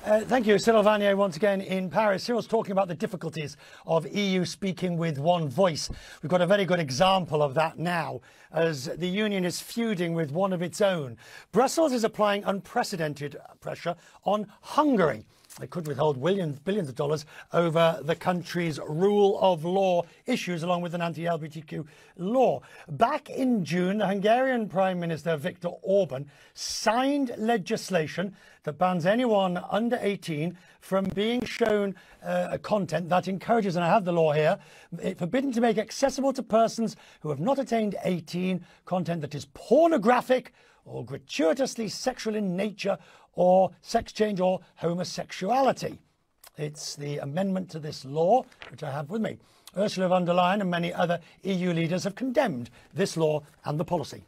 Thank you, Cyril Vanier, once again in Paris. Cyril's talking about the difficulties of EU speaking with one voice. We've got a very good example of that now, as the Union is feuding with one of its own. Brussels is applying unprecedented pressure on Hungary. They could withhold billions of dollars over the country's rule of law issues, along with an anti-LGBTQ law. Back in June, the Hungarian Prime Minister, Viktor Orban, signed legislation that bans anyone under 18 from being shown content that encourages, and I have the law here, forbidden to make accessible to persons who have not attained 18 content that is pornographic or gratuitously sexual in nature, or sex change or homosexuality. It's the amendment to this law, which I have with me. Ursula von der Leyen and many other EU leaders have condemned this law and the policy.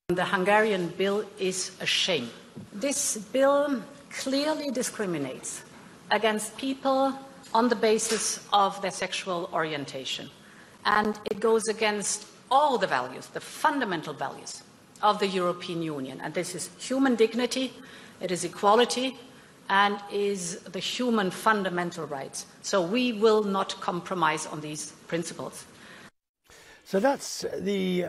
The Hungarian bill is a shame. This bill clearly discriminates against people on the basis of their sexual orientation. And it goes against all the values, the fundamental values of the European Union. And this is human dignity, it is equality, and is the human fundamental rights. So we will not compromise on these principles. So that's the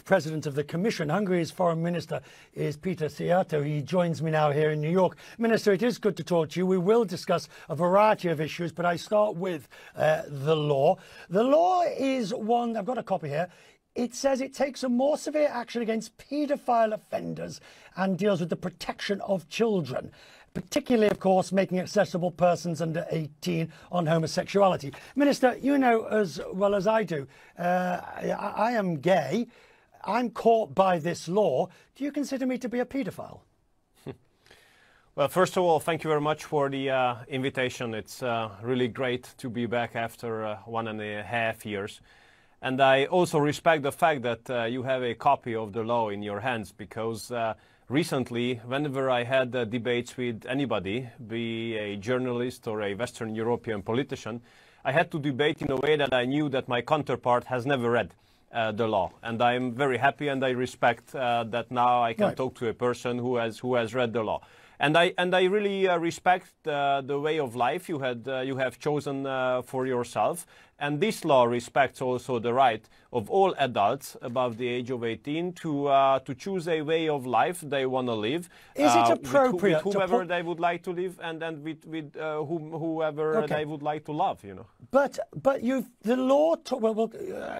President of the Commission. Hungary's Foreign Minister is Péter Szijjártó. He joins me now here in New York. Minister, it is good to talk to you. We will discuss a variety of issues, but I start with the law. The law is one, I've got a copy here. It says it takes a more severe action against paedophile offenders and deals with the protection of children, particularly, of course, making accessible persons under 18 on homosexuality. Minister, you know as well as I do, I am gay. I'm caught by this law. Do you consider me to be a paedophile? Well, first of all, thank you very much for the invitation. It's really great to be back after 1.5 years. And I also respect the fact that you have a copy of the law in your hands, because recently, whenever I had debates with anybody, be a journalist or a Western European politician, I had to debate in a way that I knew that my counterpart has never read the law. And I'm very happy and I respect that now I can talk to a person who has read the law. And I really respect the way of life you have chosen for yourself. And this law respects also the right of all adults above the age of 18 to choose a way of life they want to live. Is it appropriate with whoever they would like to live, and then with whoever they would like to love, you know. But the law.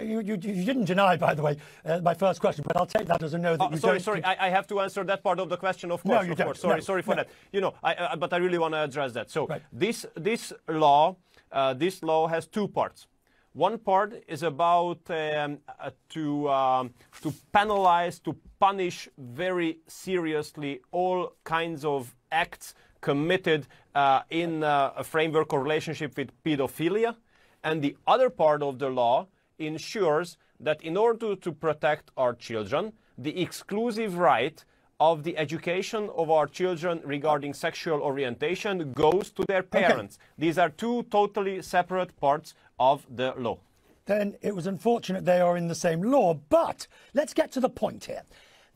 You didn't deny, by the way, my first question. But I'll take that as a no. That you sorry. I have to answer that part of the question, of course. No, you don't. Sorry for that. You know, but I really want to address that. So this law has two parts. One part is about to penalize, to punish very seriously all kinds of acts committed in a framework or relationship with pedophilia. And the other part of the law ensures that in order to protect our children, the exclusive right of the education of our children regarding sexual orientation goes to their parents. These are two totally separate parts of the law. Then it was unfortunate they are in the same law. But let's get to the point here.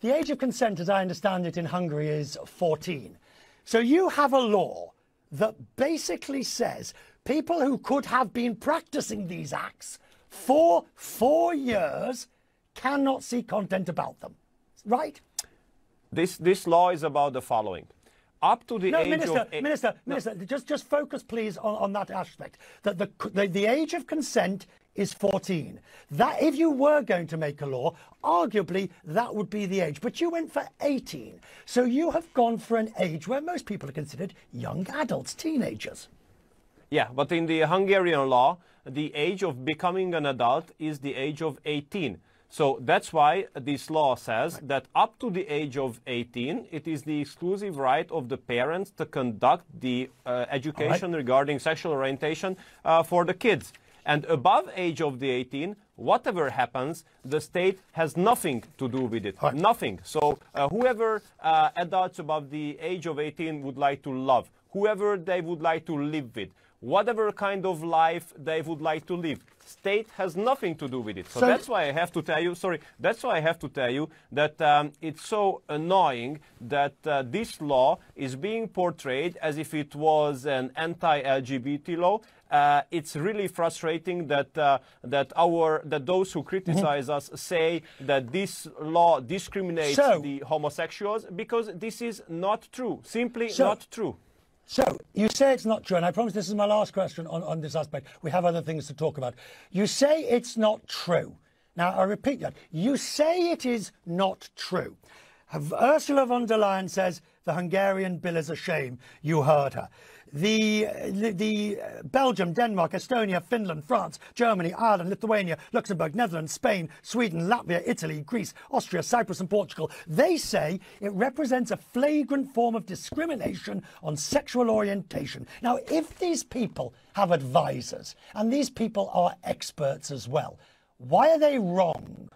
The age of consent, as I understand it, in Hungary is 14. So you have a law that basically says people who could have been practicing these acts for 4 years cannot see content about them, right? This law is about the following. Up to the age of... Minister, just focus, please, on that aspect. That the age of consent is 14. That, if you were going to make a law, arguably that would be the age. But you went for 18. So you have gone for an age where most people are considered young adults, teenagers. Yeah, but in the Hungarian law, the age of becoming an adult is the age of 18. So that's why this law says that up to the age of 18, it is the exclusive right of the parents to conduct the education regarding sexual orientation for the kids. And above age of the 18, whatever happens, the state has nothing to do with it. Nothing. So whoever adults above the age of 18 would like to love, whoever they would like to live with, whatever kind of life they would like to live. State has nothing to do with it. So that's why I have to tell you, that's why I have to tell you that it's so annoying that this law is being portrayed as if it was an anti-LGBT law. It's really frustrating that those who criticize us say that this law discriminates the homosexuals, because this is not true, simply not true. So, you say it's not true, and I promise this is my last question on this aspect. We have other things to talk about. You say it's not true. Now, I repeat that. You say it is not true. Ursula von der Leyen says the Hungarian bill is a shame. You heard her. The Belgium, Denmark, Estonia, Finland, France, Germany, Ireland, Lithuania, Luxembourg, Netherlands, Spain, Sweden, Latvia, Italy, Greece, Austria, Cyprus and Portugal, they say it represents a flagrant form of discrimination on sexual orientation. Now, if these people have advisors, and these people are experts as well, why are they wrong?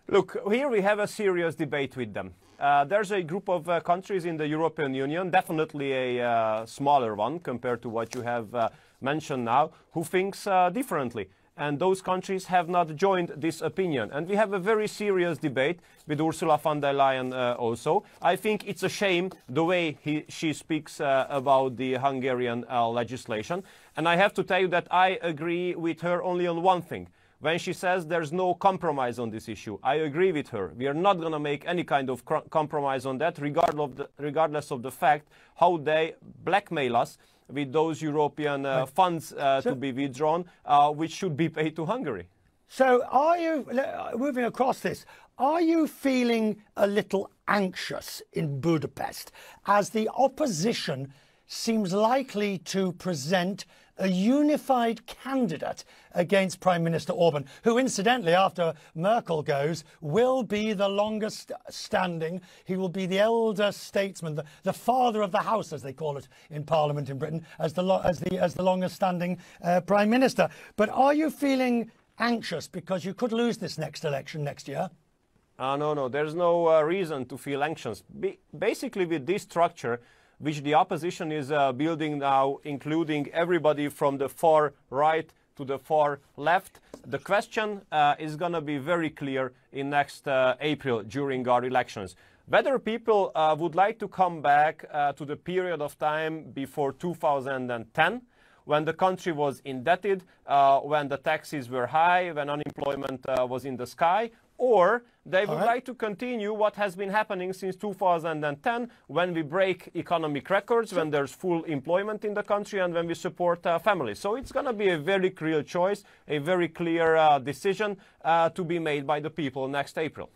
Look, here we have a serious debate with them. There's a group of countries in the European Union, definitely a smaller one compared to what you have mentioned now, who thinks differently. And those countries have not joined this opinion. And we have a very serious debate with Ursula von der Leyen also. I think it's a shame the way she speaks about the Hungarian legislation. And I have to tell you that I agree with her only on one thing. When she says there's no compromise on this issue, I agree with her. We are not going to make any kind of compromise on that, regardless of the fact how they blackmail us with those European funds to be withdrawn, which should be paid to Hungary. So are you, moving across this, are you feeling a little anxious in Budapest as the opposition seems likely to present a unified candidate against Prime Minister Orban, who incidentally, after Merkel goes, will be the longest standing. He will be the elder statesman, the father of the house, as they call it in Parliament in Britain, as the longest standing Prime Minister. But are you feeling anxious because you could lose this next election next year? No, there's no reason to feel anxious. Basically, with this structure, which the opposition is building now, including everybody from the far right to the far left, the question is going to be very clear in next April during our elections. Whether people would like to come back to the period of time before 2010, when the country was indebted, when the taxes were high, when unemployment was in the sky, or they would like to continue what has been happening since 2010, when we break economic records, when there's full employment in the country, and when we support families. So it's going to be a very clear choice, a very clear decision to be made by the people next April.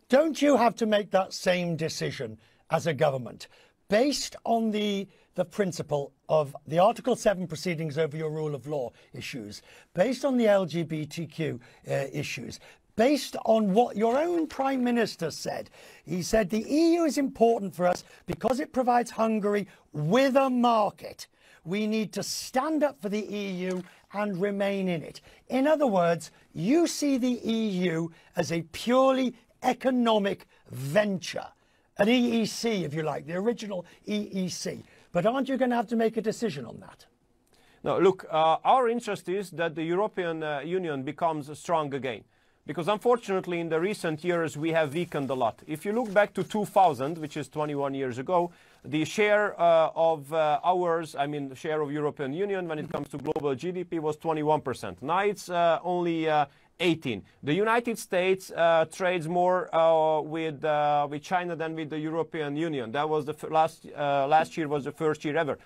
Don't you have to make that same decision as a government, based on the principle of the Article 7 proceedings over your rule of law issues, based on the LGBTQ issues, based on what your own Prime Minister said? He said the EU is important for us because it provides Hungary with a market. We need to stand up for the EU and remain in it. In other words, you see the EU as a purely economic venture, an EEC, if you like, the original EEC. But aren't you going to have to make a decision on that? No, look, our interest is that the European Union becomes strong again. Because unfortunately, in the recent years, we have weakened a lot. If you look back to 2000, which is 21 years ago, the share of the share of European Union when it comes to global GDP was 21%. Now it's only 18. The United States trades more with China than with the European Union. That was the last year was the first year ever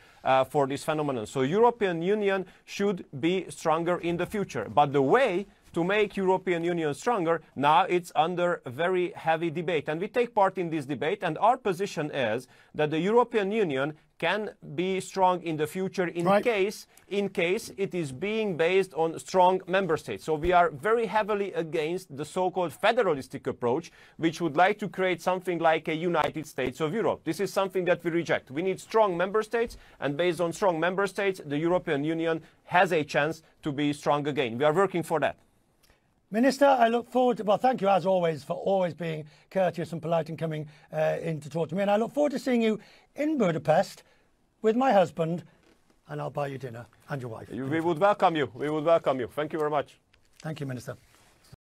for this phenomenon. So European Union should be stronger in the future. But the way to make European Union stronger, now it's under very heavy debate. And we take part in this debate, and our position is that the European Union can be strong in the future in case it is being based on strong member states. So we are very heavily against the so-called federalistic approach, which would like to create something like a United States of Europe. This is something that we reject. We need strong member states, and based on strong member states, the European Union has a chance to be strong again. We are working for that. Minister, I look forward to, well, thank you as always for always being courteous and polite and coming in to talk to me. And I look forward to seeing you in Budapest with my husband and I'll buy you dinner and your wife. We would welcome you. We would welcome you. Thank you very much. Thank you, Minister.